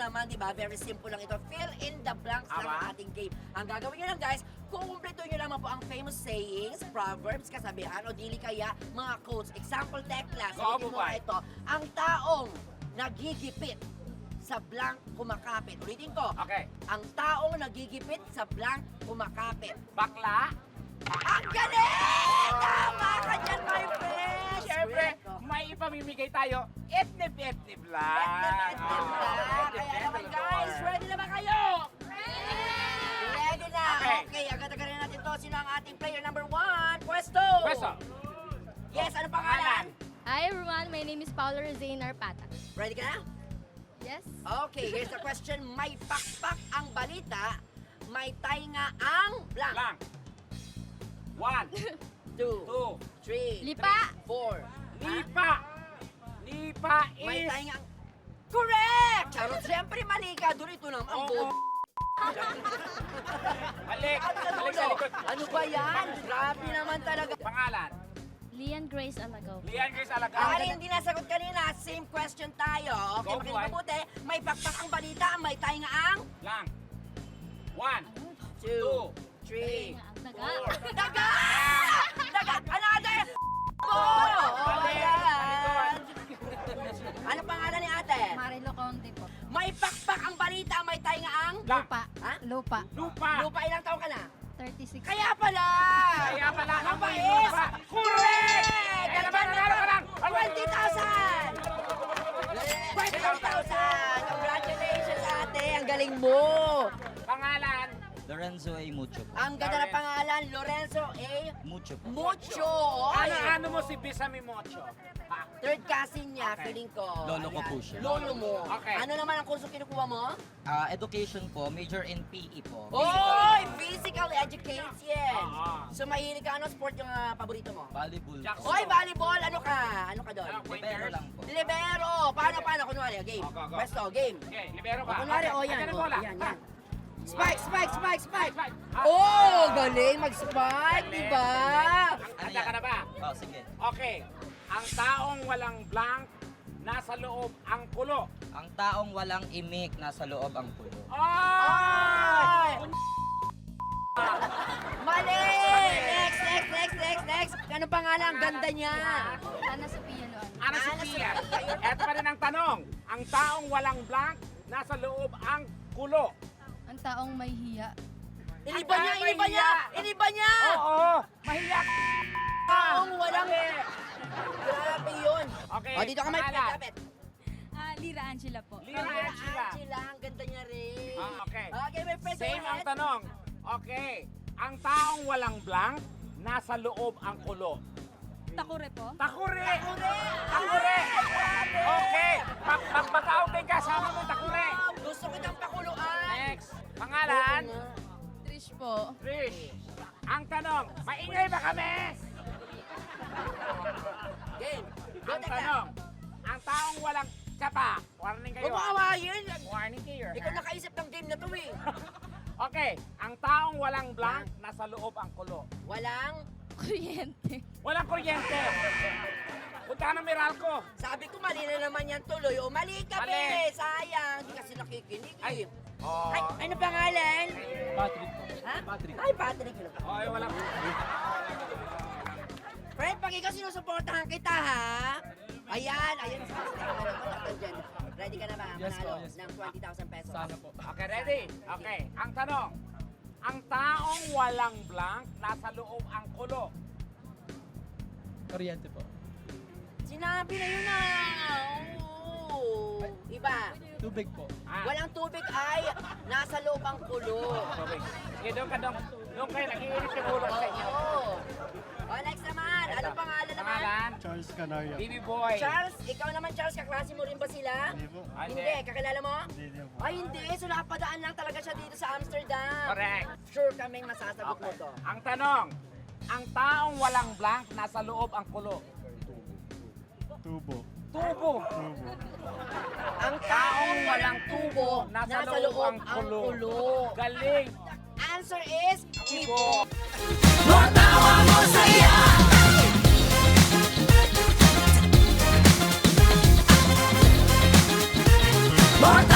naman, di ba? Very simple lang ito. Fill in the blanks lang ang ating game. Ang gagawin nyo lang guys, kukumpleto nyo naman po ang famous sayings, proverbs, kasabihan, o dili kaya mga quotes. Example, Tekla, sabihin mo nga ito, ang taong nagigipit sa blank kumakapit. Ulitin ko. Okay. Ang taong nagigipit sa blank kumakapit. Bakla. Ang galing! Tama ka dyan, my friend! Siyempre, may ipamimigay tayo. Etnip-etnip lang. Etnip-etnip lang. Kaya naman guys, ready na ba kayo? Ready na. Okay, agad-agad na natin to. Sino ang ating player number 1? Pwesto! Pwesto. Yes, ano pangalan? Hi everyone, my name is Paula Rosane Arpata. Ready ka na? Yes? Okay, here's the question. May pakpak ang balita, may tainga ang blank. Blank. 1, 2, 3, two, 4. 4. lipa. Lipa is... May tainga ang... Correct! Charot, siyempre mali ka. Doon ito naman. Ang Oo. Balik. Balik sa likod. Ano ba yan? Grabe naman talaga. Pangalan. Lian Grace Alagaw. Lian Grace Alagaw. Ari, hindi nasagot kanina. Same question tayo. Okay, Go, makinig boy. mabuti. May pakpak ang balita, may tainga ang... Blank. 1, 2, 3, Tainga ang daga. 4. Daga! Daga! Another! Oh my God! Ano pangalan ni ate? Marilo Conte po. May pakpak ang balita, may tainga ang... Blank. Ha? Lupa. Lupa. Lupa, ilang taon ka na? 36. Kaya pala! Kaya pala ang Lupa may is... lupa. Correct! Kaya Kaya naman, nanalo ka lang. 20,000! 20,000! Congratulations ate! Ang galing mo! Pangalan. Lorenzo A. Mucho po. Ang ganda ng pangalan, Lorenzo A. Mucho po. Mucho! Ano mo si Bisami Mocho? Ha? Third cousin niya, Okay. feeling ko. Lolo ko Ayan. po siya. Lolo mo. Okay. Ano naman ang kurso kinukuha mo? Education po, major in PE po. Oy! Physical education! Oo. So mahilig ka, ano sport yung paborito mo? Volleyball. Jackson. Oy, volleyball! Ano ka? Ano ka doon? Ano, Libero lang po. Libero! Paano? Kunwari, game. Go, go. Pwesto, game. Okay, libero O, ka. kunwari, Okay, yan. ayan ang O, bola. yan, Ha? yan. Spike! Spike. Ha? Oh, galing mag-spike, di ba? Handa ka na ba? Oh, sige. Okay. Ang taong walang blank, nasa loob ang kulo. Ang taong walang imik, nasa loob ang pulo. Ay! Mali! Next! Ano pangalan? Ang ganda niya. Ana Sophia Loan. Ana Sophia. Eto pa rin ang tanong. Ang taong walang blank, nasa loob ang kulo. Ang taong may hiya. Iniba niya! Oo. Mahiya. Taong walang... Grabe yun. Okay. O, dito ka may pangalan. pinagkapit. Lira Angela po. Lira Angela. Angela, ang ganda niya rin. Okay. Okay, my friend. Same go ang ahead. tanong. Okay. Ang taong walang blank, nasa loob ang kulo. Takure po. Takure! Takure! Okay. Pag-out din ka, sama mo takure. Gusto kitang pakuluan. Next. Pangalan? Oo nga. Trish po. Trish. Ang tanong, maingay ba kami? Game. Go, Ang Tekla. tanong, ang taong walang tsapa. Warning kayo. Huwag mo awayin. Warning kayo. Ikaw nakaisip ng game na to eh. Okay, ang taong walang blank, nasa loob ang kulo. Walang... Kuryente. Walang kuryente. Punta ka ng Meralco. Sabi ko mali na naman yan tuloy. O mali ka, Mali. be. Sayang. Hindi kasi nakikinig. Ay. Ay, ano pangalan? Patrick po. Ha? Patrick. Ay, Patrick. Ay, walang... Friend, pag ikaw sinusuportahan kita, ha? Ayan. Nandyan. Ready ka na ba? Yes po, Manalo yes ng 20,000 pesos. Sana po. Okay, ready? Okay, ang tanong, ang taong walang blank, nasa loob ang kulo. Kuryente po. Sinabi na yun na. Oo. Iba. Tubig po. Ah, Walang tubig ay nasa loob ang kulo. okay. Sige, doon kayo, nag-iinit yung ulo ko sa inyo. Oo. O, next naman. Anong pangalan naman? Pangalan? Charles Canario. Baby boy. Charles, ikaw naman Charles, kaklase mo rin ba sila? Hindi po. Ah, Hindi, kakilala mo? Hindi po. Ay, hindi. So, napadaan lang talaga siya dito sa Amsterdam. Correct. Sure kaming masasagot mo Okay. to. Ang tanong, ang taong walang blank, nasa loob ang kulo. Tubo. Tubo. Tubo. Ang taong walang tubo, nasa loob ang kulo. kulo. Galing. Answer is Ibo. Matawa mo saya! Matawa